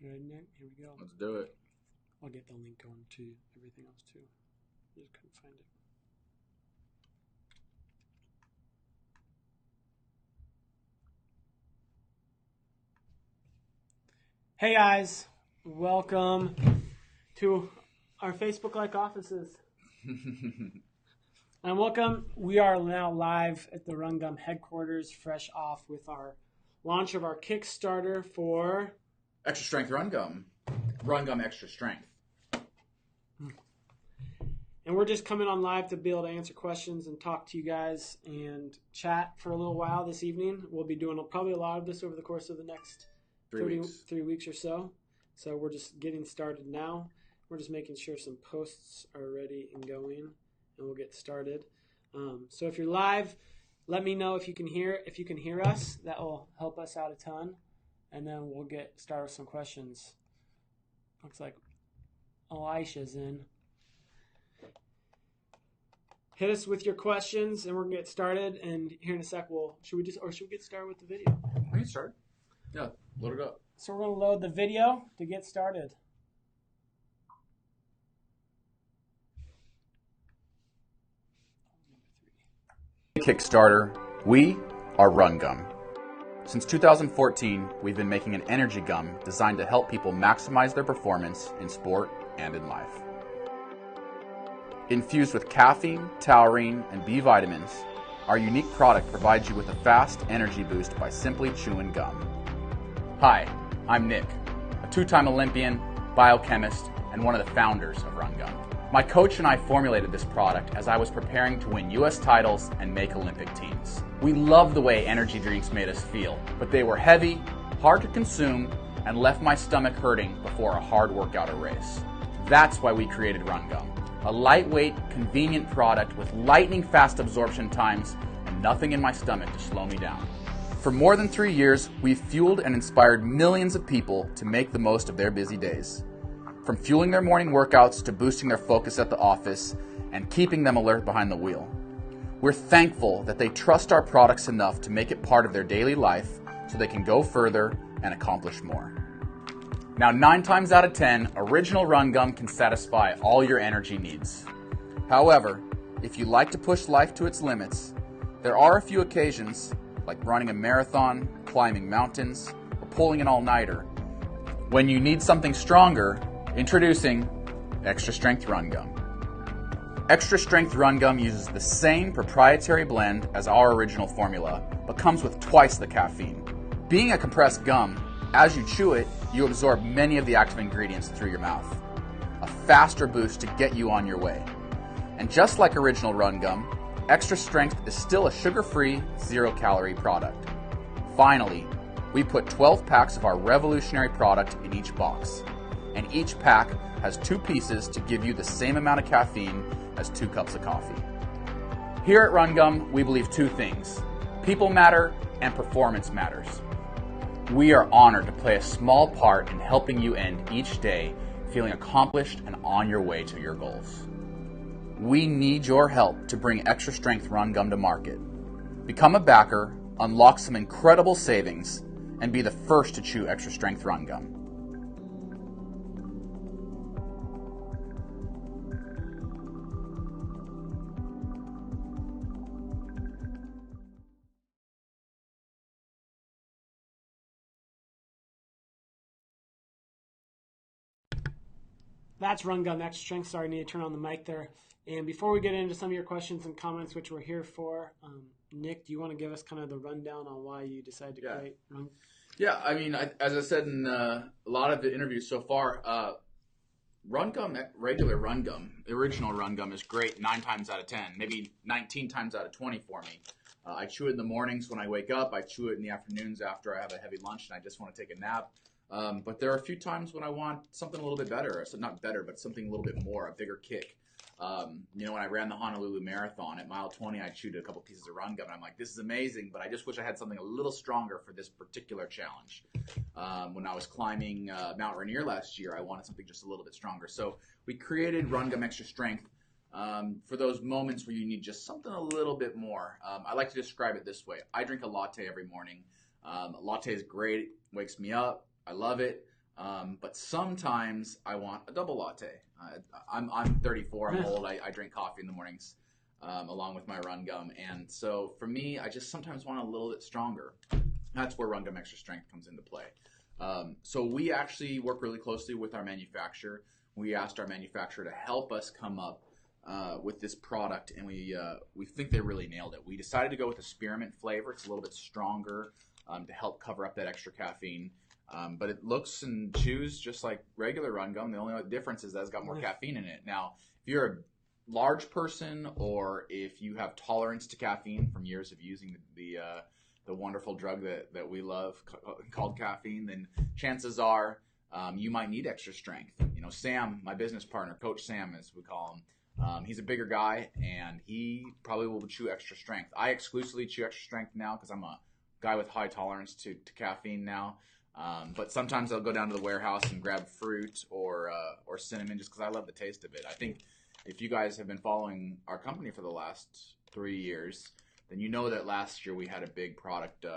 All right, Nick, here we go. Let's do it. I'll get the link going to everything else too. I just couldn't find it. Hey guys, welcome to our Facebook-like offices. And welcome. We are now live at the Run Gum headquarters, fresh off with our launch of our Kickstarter for Extra Strength Run Gum. Run Gum Extra Strength. And we're just coming on live to be able to answer questions and talk to you guys and chat for a little while this evening. We'll be doing probably a lot of this over the course of the next 3 weeks or so. So we're just getting started now. We're just making sure some posts are ready and going, and we'll get started. So if you're live, let me know if you can hear us. That will help us out a ton. And then we'll get started with some questions. Looks like Elisha's in. Hit us with your questions, and we're gonna get started. And here in a sec, should we get started with the video? We can start. Yeah, load it up. So we're gonna load the video to get started. Kickstarter, we are Run Gum. Since 2014, we've been making an energy gum designed to help people maximize their performance in sport and in life. Infused with caffeine, taurine, and B vitamins, our unique product provides you with a fast energy boost by simply chewing gum. Hi, I'm Nick, a two-time Olympian, biochemist, and one of the founders of Run Gum. My coach and I formulated this product as I was preparing to win US titles and make Olympic teams. We loved the way energy drinks made us feel, but they were heavy, hard to consume, and left my stomach hurting before a hard workout or race. That's why we created Run Gum, a lightweight, convenient product with lightning fast absorption times and nothing in my stomach to slow me down. For more than 3 years, we've fueled and inspired millions of people to make the most of their busy days. From fueling their morning workouts to boosting their focus at the office and keeping them alert behind the wheel. We're thankful that they trust our products enough to make it part of their daily life so they can go further and accomplish more. Now, 9 times out of 10, original Run Gum can satisfy all your energy needs. However, if you like to push life to its limits, there are a few occasions, like running a marathon, climbing mountains, or pulling an all-nighter, when you need something stronger. Introducing Extra Strength Run Gum. Extra Strength Run Gum uses the same proprietary blend as our original formula, but comes with twice the caffeine. Being a compressed gum, as you chew it, you absorb many of the active ingredients through your mouth. A faster boost to get you on your way. And just like original Run Gum, Extra Strength is still a sugar-free, zero-calorie product. Finally, we put 12 packs of our revolutionary product in each box. And each pack has 2 pieces to give you the same amount of caffeine as 2 cups of coffee. Here at Run Gum, we believe 2 things: people matter and performance matters. We are honored to play a small part in helping you end each day feeling accomplished and on your way to your goals. We need your help to bring Extra Strength Run Gum to market. Become a backer, unlock some incredible savings, and be the first to chew Extra Strength Run Gum. That's Run Gum Extra Strength. Sorry, I need to turn on the mic there. And before we get into some of your questions and comments, which we're here for, Nick, do you want to give us kind of the rundown on why you decided to create Run? Yeah, I mean, as I said in a lot of the interviews so far, Run Gum, regular Run Gum, the original Run Gum is great 9 times out of 10, maybe 19 times out of 20 for me. I chew it in the mornings when I wake up. I chew it in the afternoons after I have a heavy lunch and I just want to take a nap. But there are a few times when I want something a little bit better. So not better, but something a little bit more, a bigger kick. When I ran the Honolulu Marathon at mile 20, I chewed a couple pieces of run gum. And I'm like, this is amazing, but I just wish I had something a little stronger for this particular challenge. When I was climbing Mount Rainier last year, I wanted something just a little bit stronger. So we created Run Gum Extra Strength for those moments where you need just something a little bit more. I like to describe it this way. I drink a latte every morning. A latte is great, wakes me up. I love it. But sometimes I want a double latte. I'm 34. I'm old. I drink coffee in the mornings along with my Run Gum. And so for me, I just sometimes want a little bit stronger. That's where Run Gum Extra Strength comes into play. So we actually work really closely with our manufacturer. We asked our manufacturer to help us come up with this product, and we think they really nailed it. We decided to go with a spearmint flavor. It's a little bit stronger to help cover up that extra caffeine. But it looks and chews just like regular Run Gum. The only difference is that it's got more caffeine in it. Now, if you're a large person or if you have tolerance to caffeine from years of using the wonderful drug that we love called caffeine, then chances are you might need extra strength. Sam, my business partner, Coach Sam as we call him, he's a bigger guy and he probably will chew extra strength. I exclusively chew extra strength now because I'm a guy with high tolerance to caffeine now. But sometimes I'll go down to the warehouse and grab fruit or cinnamon just because I love the taste of it. I think if you guys have been following our company for the last 3 years, then you know that last year we had a big product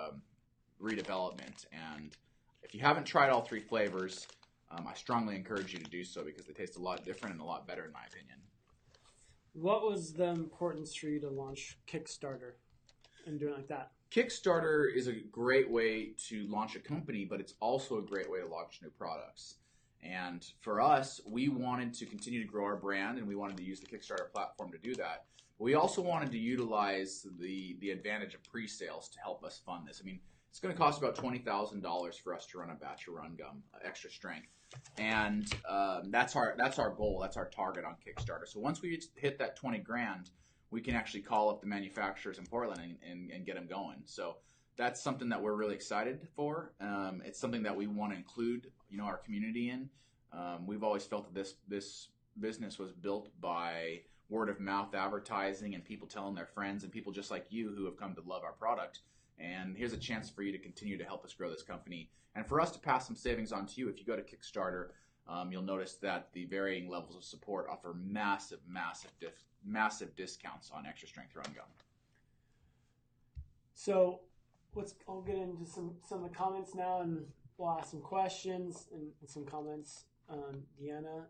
redevelopment. And if you haven't tried all 3 flavors, I strongly encourage you to do so because they taste a lot different and a lot better in my opinion. What was the importance for you to launch Kickstarter and do it like that? Kickstarter is a great way to launch a company, but it's also a great way to launch new products. And for us, we wanted to continue to grow our brand, and we wanted to use the Kickstarter platform to do that. But we also wanted to utilize the advantage of pre-sales to help us fund this. I mean, it's going to cost about $20,000 for us to run a batch of Run Gum, extra strength. And that's our goal. That's our target on Kickstarter. So once we hit that 20 grand, we can actually call up the manufacturers in Portland and get them going. So that's something that we're really excited for. It's something that we want to include, our community in. We've always felt that this business was built by word of mouth advertising and people telling their friends and people just like you who have come to love our product. And here's a chance for you to continue to help us grow this company and for us to pass some savings on to you. If you go to Kickstarter, you'll notice that the varying levels of support offer massive discounts on extra strength Run Gum. So I'll get into some of the comments now, and we'll ask some questions and some comments. Deanna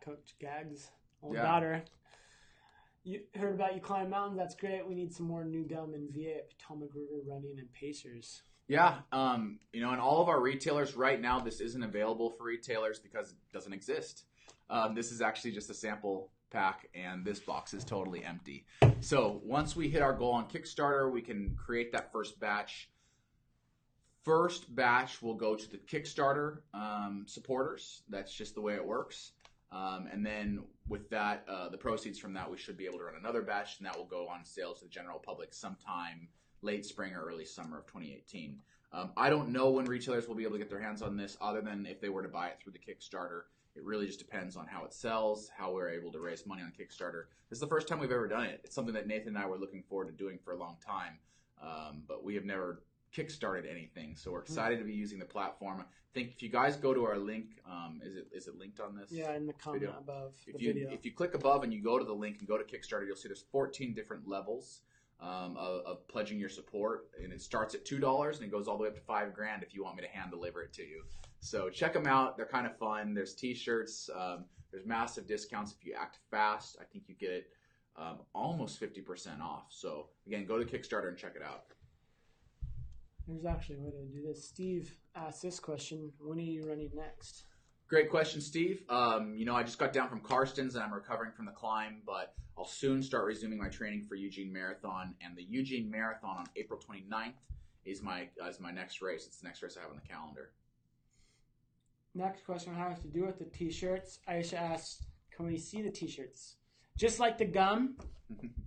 Coach Gag's old daughter. You heard about you climb mountains. That's great. We need some more new gum in VA at Potomac River Running and Pacers. Yeah, in all of our retailers right now, this isn't available for retailers because it doesn't exist. This is actually just a sample pack, and this box is totally empty. So once we hit our goal on Kickstarter, we can create that first batch. First batch will go to the Kickstarter supporters. That's just the way it works. And then with that, the proceeds from that, we should be able to run another batch, and that will go on sale to the general public sometime late spring or early summer of 2018. I don't know when retailers will be able to get their hands on this other than if they were to buy it through the Kickstarter. It really just depends on how it sells, how we're able to raise money on Kickstarter. This is the first time we've ever done it. It's something that Nathan and I were looking forward to doing for a long time, but we have never kickstarted anything. So we're excited to be using the platform. I think if you guys go to our link, is it linked on this? Yeah, in the comment video? Above if the you, video. If you click above and you go to the link and go to Kickstarter, you'll see there's 14 different levels of pledging your support, and it starts at $2 and it goes all the way up to $5 grand if you want me to hand deliver it to you. So check them out. They're kind of fun. There's t-shirts. There's massive discounts if you act fast. I think you get almost 50% off. So again, go to Kickstarter and check it out. There's actually a way to do this. Steve asked this question: when are you running next? Great question, Steve. I just got down from Karstens and I'm recovering from the climb, but I'll soon start resuming my training for Eugene Marathon. And the Eugene Marathon on April 29th is my next race. It's the next race I have on the calendar. Next question has to do with the t-shirts. Aisha asked, can we see the t-shirts? just like the gum.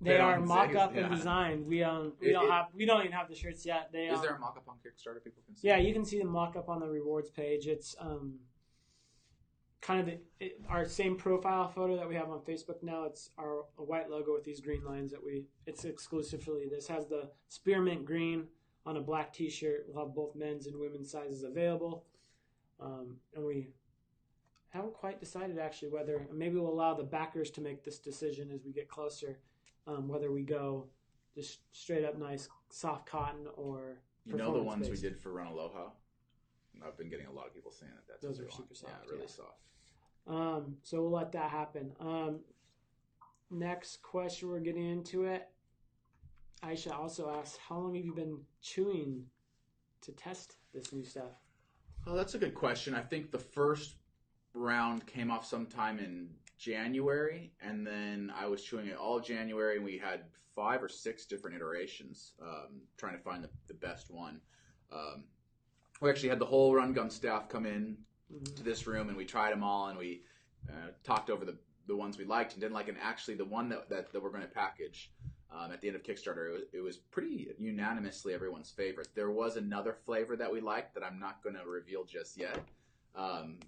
They are mock-up and designed. We don't even have the shirts yet. Is there a mock-up on Kickstarter people can see? Yeah, you can see the mock-up on the rewards page. It's kind of our same profile photo that we have on Facebook now. It's a white logo with these green lines it's exclusively. This has the Spearmint green on a black t-shirt. We'll have both men's and women's sizes available. And we haven't quite decided actually whether, maybe we'll allow the backers to make this decision as we get closer, whether we go just straight up nice soft cotton or the ones we did for Run Aloha? I've been getting a lot of people saying that those are super soft. Yeah, really soft. So we'll let that happen. Next question, we're getting into it. Aisha also asked, how long have you been chewing to test this new stuff? Oh, that's a good question. I think the first round came off sometime in January, and then I was chewing it all January, and we had 5 or 6 different iterations, trying to find the best one. We actually had the whole Run Gum staff come in to this room, and we tried them all, and we talked over the ones we liked and didn't like, and actually the one that we're going to package at the end of Kickstarter, it was pretty unanimously everyone's favorite. There was another flavor that we liked that I'm not going to reveal just yet,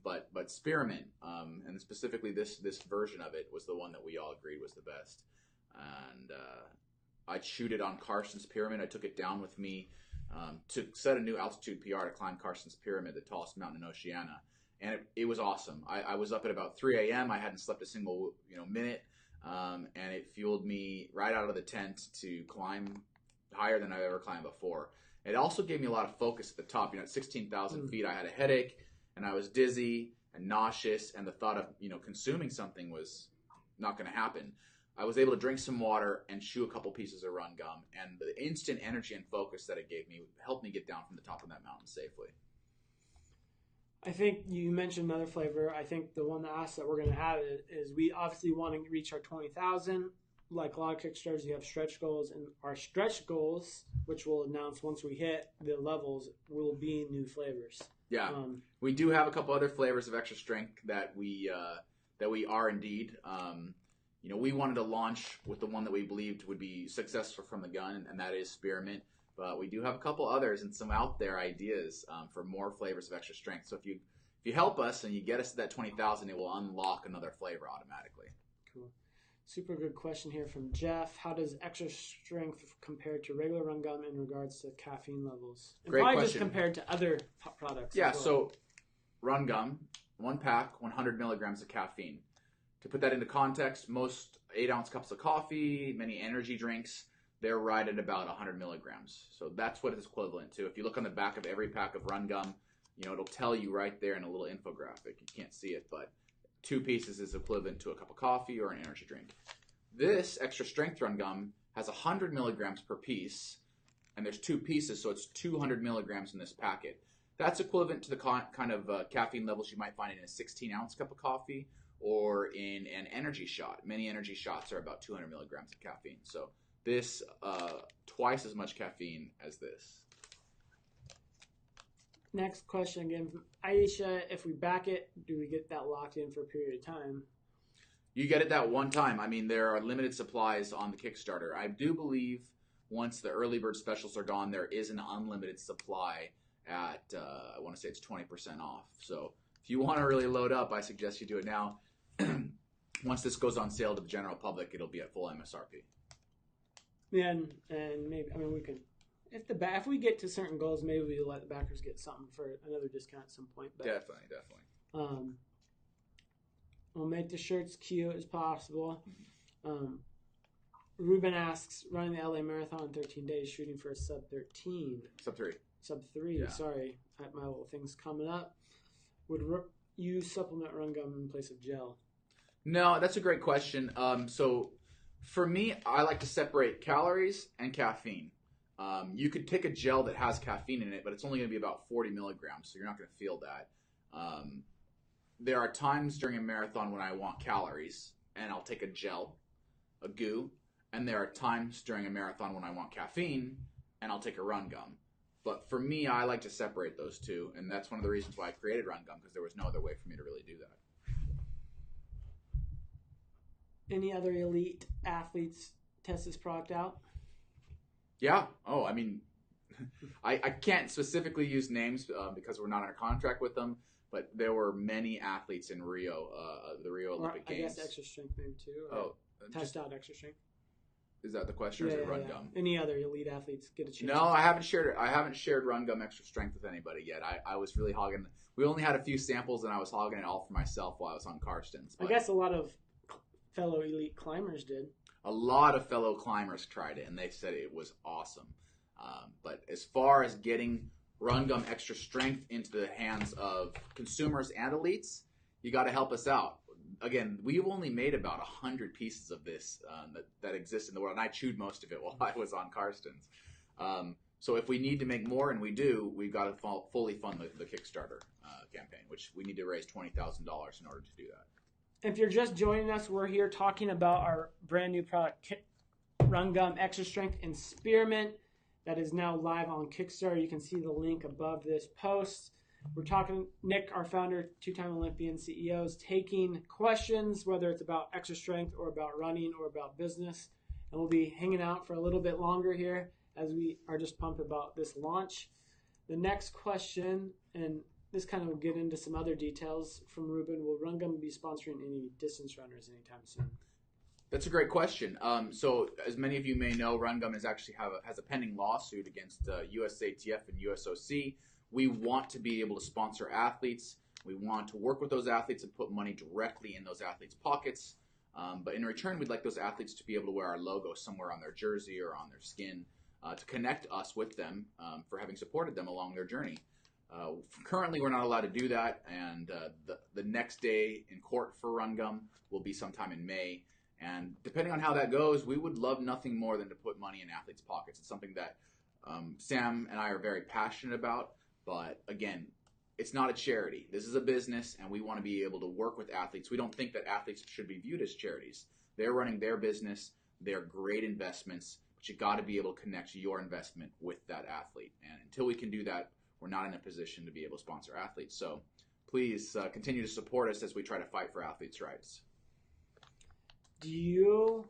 but Spearmint, and specifically this version of it was the one that we all agreed was the best. And I chewed it on Carson's Pyramid. I took it down with me to set a new altitude PR to climb Carson's Pyramid, the tallest mountain in Oceania. And it was awesome. I was up at about 3 a.m. I hadn't slept a single minute, and it fueled me right out of the tent to climb higher than I've ever climbed before. It also gave me a lot of focus at the top. At 16,000 feet, I had a headache, and I was dizzy and nauseous, and the thought of consuming something was not going to happen. I was able to drink some water and chew a couple pieces of Run Gum, and the instant energy and focus that it gave me helped me get down from the top of that mountain safely. I think you mentioned another flavor. I think the one that asked that we're going to have is we obviously want to reach our 20,000. Like a lot of Kickstarters, you have stretch goals, and our stretch goals, which we'll announce once we hit the levels, will be new flavors. Yeah, we do have a couple other flavors of extra strength that we are indeed. We wanted to launch with the one that we believed would be successful from the gun, and that is Spearmint. But we do have a couple others and some out there ideas for more flavors of extra strength. So if you help us and you get us to that 20,000, it will unlock another flavor automatically. Cool. Super good question here from Jeff. How does extra strength compare to regular Run Gum in regards to caffeine levels? And Great probably question. Just compared to other products. Yeah, so Run Gum, 1 pack, 100 milligrams of caffeine. To put that into context, most 8-ounce cups of coffee, many energy drinks, they're right at about 100 milligrams. So that's what it's equivalent to. If you look on the back of every pack of Run Gum, it'll tell you right there in a little infographic. You can't see it, but 2 pieces is equivalent to a cup of coffee or an energy drink. This extra strength Run Gum has 100 milligrams per piece, and there's 2 pieces, so it's 200 milligrams in this packet. That's equivalent to the kind of caffeine levels you might find in a 16-ounce cup of coffee or in an energy shot. Many energy shots are about 200 milligrams of caffeine. So this twice as much caffeine as this. Next question again from Aisha. If we back it, do we get that locked in for a period of time? You get it that one time. I mean, there are limited supplies on the Kickstarter. I do believe once the early bird specials are gone, there is an unlimited supply at, I want to say it's 20% off. So if you want to really load up, I suggest you do it now. Once this goes on sale to the general public, it'll be at full MSRP. Yeah, and maybe, we can, if we get to certain goals, maybe we'll let the backers get something for another discount at some point. But, Definitely. We'll make the shirts cute as possible. Ruben asks, running the LA Marathon in 13 days, shooting for a sub 13. Sub 3, yeah. Sorry. My little thing's coming up. Would you supplement Run Gum in place of gel? No, that's a great question. So for me, I like to separate calories and caffeine. You could take a gel that has caffeine in it, but it's only going to be about 40 milligrams, so you're not going to feel that. There are times during a marathon when I want calories, and I'll take a gel, a goo, and there are times during a marathon when I want caffeine, and I'll take a Run Gum. But for me, I like to separate those two, and that's one of the reasons why I created Run Gum, because there was no other way for me to really do that. any other elite athletes test this product out? Yeah. Oh, I mean, I can't specifically use names because we're not in a contract with them, but there were many athletes in Rio, the Rio Olympic Games. I guess extra strength maybe too. Test out extra strength. Is that the question, or is it run gum? Any other elite athletes get a chance? No, I haven't shared run gum extra strength with anybody yet. I was really hogging. We only had a few samples, and I was hogging it all for myself while I was on Karstens. I guess a lot of fellow elite climbers did. A lot of fellow climbers tried it, and they said it was awesome. But as far as getting run gum extra strength into the hands of consumers and elites, you got to help us out. Again, we've only made about 100 pieces of this that exist in the world, and I chewed most of it while I was on Karstens. So if we need to make more, and we do, we've got to fully fund the Kickstarter campaign, which we need to raise $20,000 in order to do that. If you're just joining us, we're here talking about our brand new product, Run Gum Extra Strength in Spearmint, that is now live on Kickstarter. You can see the link above this post. We're talking, Nick, our founder, two-time Olympian CEO, is taking questions, whether it's about extra strength or about running or about business. And we'll be hanging out for a little bit longer here as we are just pumped about this launch. The next question, and this kind of will get into some other details from Ruben, will Run Gum be sponsoring any distance runners anytime soon? That's a great question. So as many of you may know, Run Gum has a pending lawsuit against USATF and USOC. We want to be able to sponsor athletes. We want to work with those athletes and put money directly in those athletes' pockets. But in return, we'd like those athletes to be able to wear our logo somewhere on their jersey or on their skin to connect us with them for having supported them along their journey. Currently, we're not allowed to do that, and the next day in court for Run Gum will be sometime in May. And depending on how that goes, we would love nothing more than to put money in athletes' pockets. It's something that Sam and I are very passionate about. But again, it's not a charity. This is a business, and we want to be able to work with athletes. We don't think that athletes should be viewed as charities. They're running their business. They're great investments, but you got to be able to connect your investment with that athlete. And until we can do that, we're not in a position to be able to sponsor athletes. So please continue to support us as we try to fight for athletes' rights. Do you,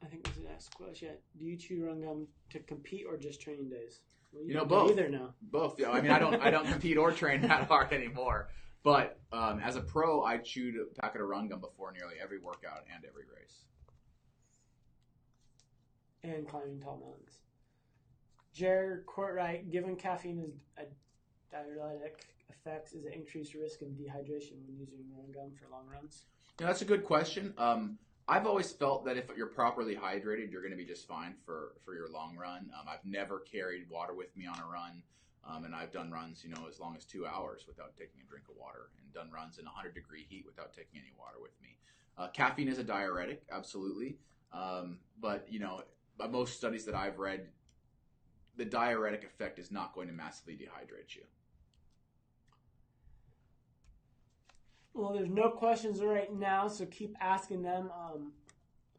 I think this is the last question, do you chew Run Gum to compete or just training days? Well, you both. Either now. Both. Yeah. I mean, I don't compete or train that hard anymore. But as a pro, I chewed a packet of Run Gum before nearly every workout and every race. And climbing tall mountains. Jared Courtwright, given caffeine is a diuretic effects, is it increased risk of dehydration when using Run Gum for long runs? Yeah, that's a good question. I've always felt that if you're properly hydrated, you're going to be just fine for your long run. I've never carried water with me on a run, and I've done runs, as long as 2 hours without taking a drink of water, and done runs in 100-degree heat without taking any water with me. Caffeine is a diuretic, absolutely, but by most studies that I've read, the diuretic effect is not going to massively dehydrate you. Well, there's no questions right now, so keep asking them.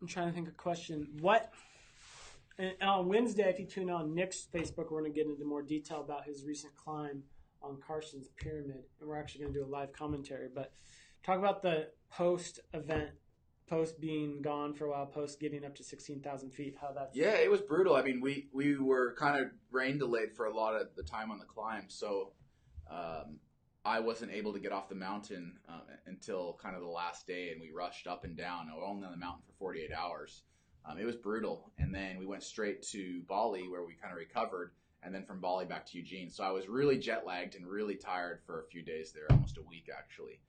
I'm trying to think of a question. And on Wednesday, if you tune on Nick's Facebook, we're going to get into more detail about his recent climb on Karstens Pyramid, and we're actually going to do a live commentary. But talk about the post-event, post being gone for a while, post getting up to 16,000 feet, how that's... Yeah, it was brutal. I mean, we were kind of rain delayed for a lot of the time on the climb, so... I wasn't able to get off the mountain until kind of the last day, and we rushed up and down. We were only on the mountain for 48 hours. It was brutal, and then we went straight to Bali where we kind of recovered, and then from Bali back to Eugene. So I was really jet lagged and really tired for a few days there, almost a week actually.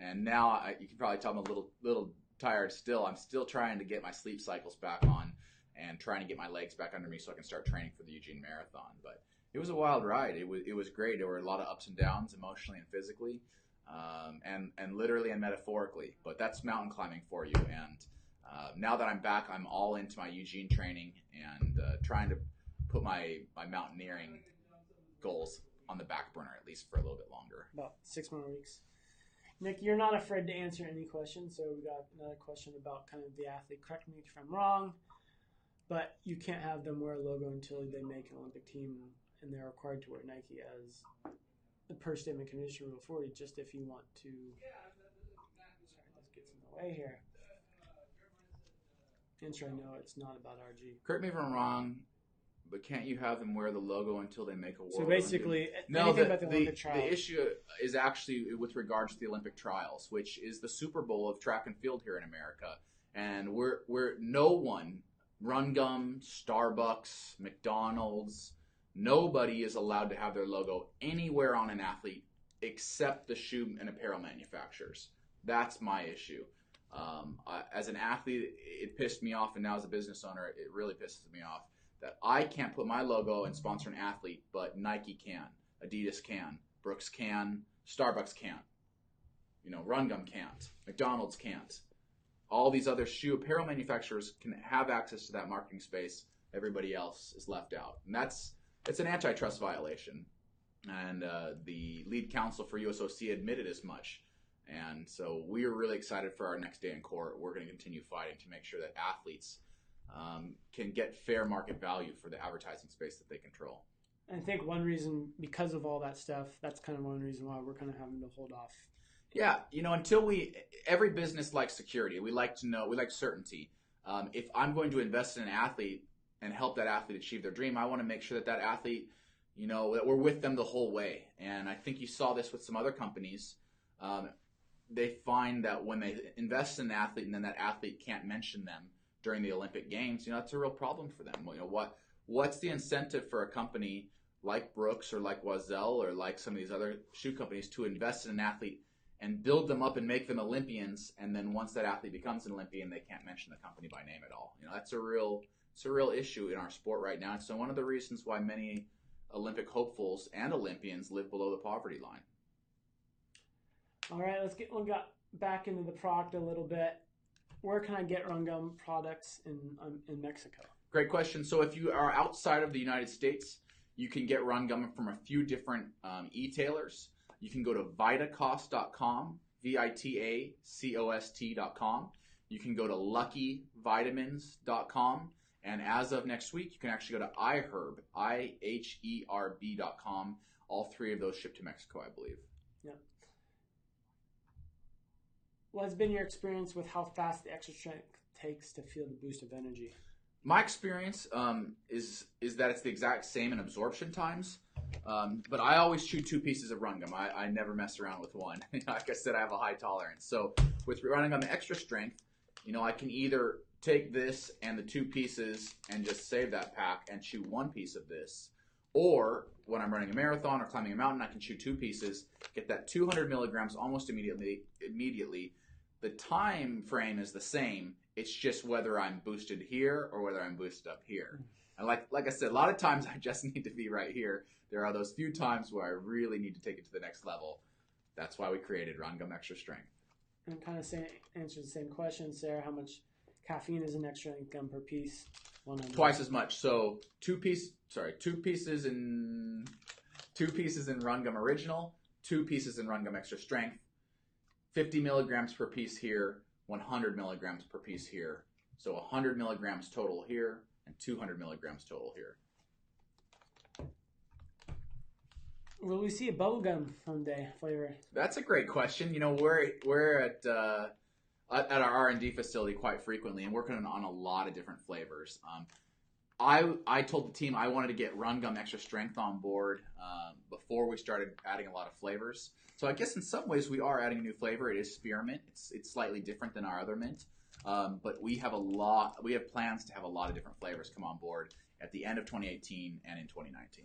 And now you can probably tell I'm a little tired still. I'm still trying to get my sleep cycles back on and trying to get my legs back under me so I can start training for the Eugene Marathon. But it was a wild ride. It was great. There were a lot of ups and downs emotionally and physically, and literally and metaphorically. But that's mountain climbing for you. And now that I'm back, I'm all into my Eugene training and trying to put my mountaineering goals on the back burner, at least for a little bit longer. About 6 more weeks. Nick, you're not afraid to answer any questions. So we got another question about kind of the athlete. Correct me if I'm wrong, but you can't have them wear a logo until they make an Olympic team. And they're required to wear Nike as the per statement condition rule 40, just if you want to. Sorry, this gets in the way here. answer, I know it's not about RG. Correct me if I'm wrong, but can't you have them wear the logo until they make a world? So basically, no. Anything about the Olympic trials. The issue is actually with regards to the Olympic trials, which is the Super Bowl of track and field here in America, and we're no one, Run Gum, Starbucks, McDonald's, nobody is allowed to have their logo anywhere on an athlete except the shoe and apparel manufacturers. That's my issue. As an athlete, it pissed me off, and now as a business owner, it really pisses me off that I can't put my logo and sponsor an athlete, but Nike can, Adidas can, Brooks can, Starbucks can't. Run Gum can't, McDonald's can't. All these other shoe apparel manufacturers can have access to that marketing space. Everybody else is left out, and it's an antitrust violation. And the lead counsel for USOC admitted as much. And so we are really excited for our next day in court. We're going to continue fighting to make sure that athletes can get fair market value for the advertising space that they control. I think one reason, because of all that stuff, that's kind of one reason why we're kind of having to hold off. Yeah, until every business likes security. We like to know, we like certainty. If I'm going to invest in an athlete and help that athlete achieve their dream, I want to make sure that athlete, that we're with them the whole way. And I think you saw this with some other companies. They find that when they invest in an athlete and then that athlete can't mention them during the Olympic Games, that's a real problem for them. What's the incentive for a company like Brooks or like Oiselle or like some of these other shoe companies to invest in an athlete and build them up and make them Olympians, and then once that athlete becomes an Olympian, they can't mention the company by name at all? That's a real issue in our sport right now. And so one of the reasons why many Olympic hopefuls and Olympians live below the poverty line. All right, we'll get back into the product a little bit. Where can I get Run Gum products in Mexico? Great question. So if you are outside of the United States, you can get Run Gum from a few different e-tailers. You can go to vitacost.com, VITACOST.com. You can go to luckyvitamins.com. And as of next week, you can actually go to iHerb, IHERB.com. All three of those ship to Mexico, I believe. Yeah. What has been your experience with how fast the extra strength takes to feel the boost of energy? My experience is that it's the exact same in absorption times, but I always chew 2 pieces of Run Gum. I never mess around with one. Like I said, I have a high tolerance. So with Run Gum extra strength, I can either take this and the 2 pieces and just save that pack and chew 1 piece of this, or when I'm running a marathon or climbing a mountain, I can chew 2 pieces, get that 200 milligrams almost immediately. The time frame is the same. It's just whether I'm boosted here or whether I'm boosted up here. And like I said, a lot of times I just need to be right here. There are those few times where I really need to take it to the next level. That's why we created Run Gum Extra Strength. And kind of answer the same question, Sarah. How much caffeine is an extra gum per piece? Twice as much. So 2 pieces in Run Gum Original, 2 pieces in Run Gum Extra Strength. 50 milligrams per piece here, 100 milligrams per piece here. So 100 milligrams total here and 200 milligrams total here. Will we see a bubblegum someday flavor? That's a great question. We're at our R&D facility quite frequently and working on a lot of different flavors. I told the team I wanted to get Run Gum Extra Strength on board before we started adding a lot of flavors. So I guess in some ways we are adding a new flavor. It is Spearmint. It's slightly different than our other mint, but we have plans to have a lot of different flavors come on board at the end of 2018 and in 2019.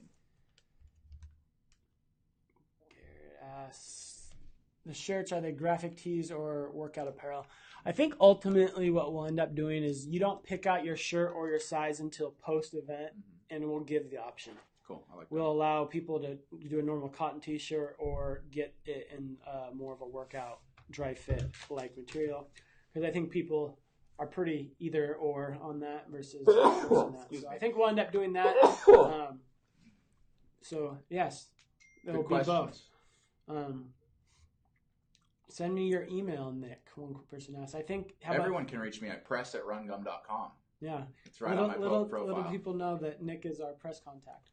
The shirts, are they graphic tees or workout apparel? I think ultimately what we'll end up doing is you don't pick out your shirt or your size until post-event, and we'll give the option. Cool. I like that. We'll allow people to do a normal cotton t-shirt or get it in more of a workout dry fit like material, because I think people are pretty either or on that versus that. So I think we'll end up doing that. So yes, it'll be both. Send me your email, Nick. One person asked. I think everyone can reach me at press@rungum.com. Yeah, it's right on my profile. Little people know that Nick is our press contact.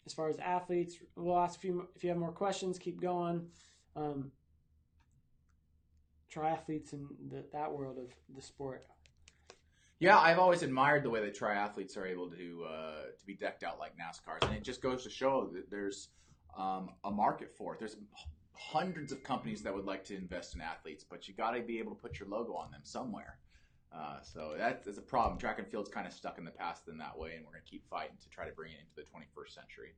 As far as athletes, we'll ask if you have more questions. Keep going. Triathletes in that world of the sport. Yeah, I've always admired the way that triathletes are able to be decked out like NASCARs, and it just goes to show that there's a market for it. There's hundreds of companies that would like to invest in athletes, but you got to be able to put your logo on them somewhere. So that is a problem. Track and field's kind of stuck in the past in that way, and we're going to keep fighting to try to bring it into the 21st century.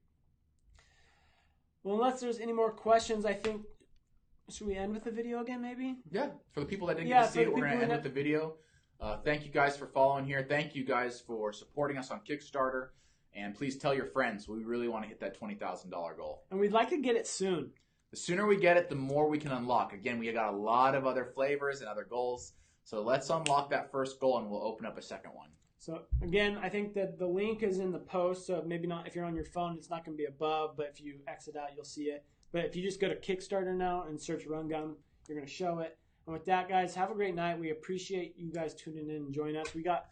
Well, unless there's any more questions, I think, should we end with the video again, maybe? Yeah, for the people that didn't get to see it, we're going to end with the video. Thank you guys for following here. Thank you guys for supporting us on Kickstarter. And please tell your friends. We really want to hit that $20,000 goal. And we'd like to get it soon. The sooner we get it, the more we can unlock. Again, we got a lot of other flavors and other goals. So let's unlock that first goal, and we'll open up a second one. So again, I think that the link is in the post. So maybe not, if you're on your phone, it's not going to be above. But if you exit out, you'll see it. But if you just go to Kickstarter now and search Run Gum, you're going to show it. And with that, guys, have a great night. We appreciate you guys tuning in and joining us. We got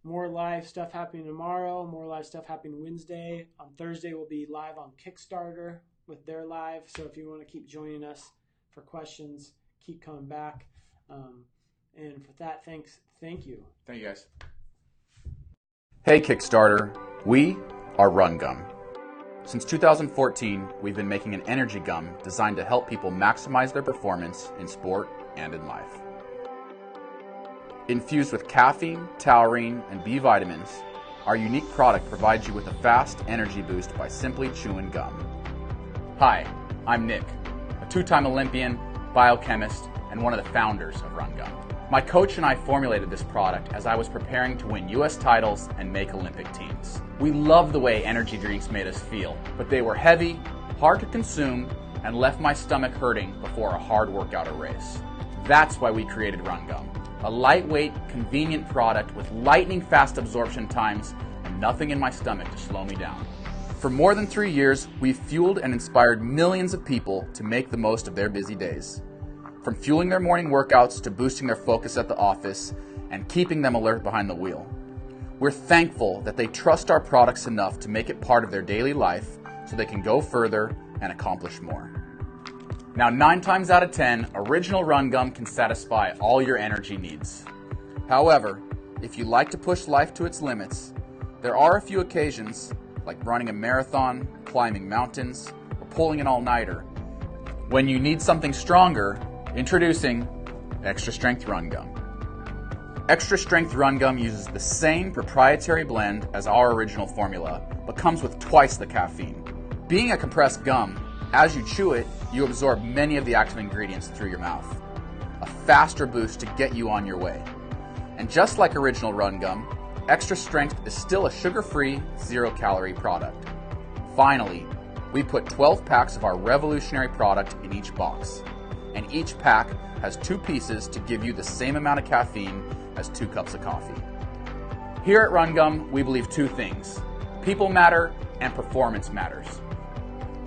more live stuff happening tomorrow, more live stuff happening Wednesday. On Thursday, we'll be live on Kickstarter with their live. So if you want to keep joining us for questions, keep coming back. And for that, thank you. Thank you, guys. Hey, Kickstarter. We are Run Gum. Since 2014, we've been making an energy gum designed to help people maximize their performance in sport and in life. Infused with caffeine, taurine, and B vitamins, our unique product provides you with a fast energy boost by simply chewing gum. Hi, I'm Nick, a two-time Olympian, biochemist, and one of the founders of Run Gum. My coach and I formulated this product as I was preparing to win US titles and make Olympic teams. We loved the way energy drinks made us feel, but they were heavy, hard to consume, and left my stomach hurting before a hard workout or race. That's why we created Run Gum, a lightweight, convenient product with lightning fast absorption times and nothing in my stomach to slow me down. For more than 3 years, we've fueled and inspired millions of people to make the most of their busy days. From fueling their morning workouts to boosting their focus at the office and keeping them alert behind the wheel. We're thankful that they trust our products enough to make it part of their daily life so they can go further and accomplish more. Now, 9 times out of 10, original Run Gum can satisfy all your energy needs. However, if you like to push life to its limits, there are a few occasions, like running a marathon, climbing mountains, or pulling an all-nighter, when you need something stronger. Introducing Extra Strength Run Gum. Extra Strength Run Gum uses the same proprietary blend as our original formula, but comes with twice the caffeine. Being a compressed gum, as you chew it, you absorb many of the active ingredients through your mouth. A faster boost to get you on your way. And just like original Run Gum, Extra Strength is still a sugar-free, zero-calorie product. Finally, we put 12 packs of our revolutionary product in each box. And each pack has 2 pieces to give you the same amount of caffeine as 2 cups of coffee. Here at Run Gum, we believe 2 things: people matter and performance matters.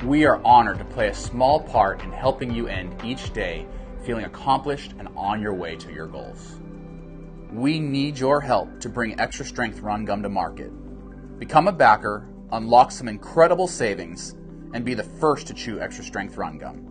We are honored to play a small part in helping you end each day feeling accomplished and on your way to your goals. We need your help to bring Extra Strength Run Gum to market. Become a backer, unlock some incredible savings, and be the first to chew Extra Strength Run Gum.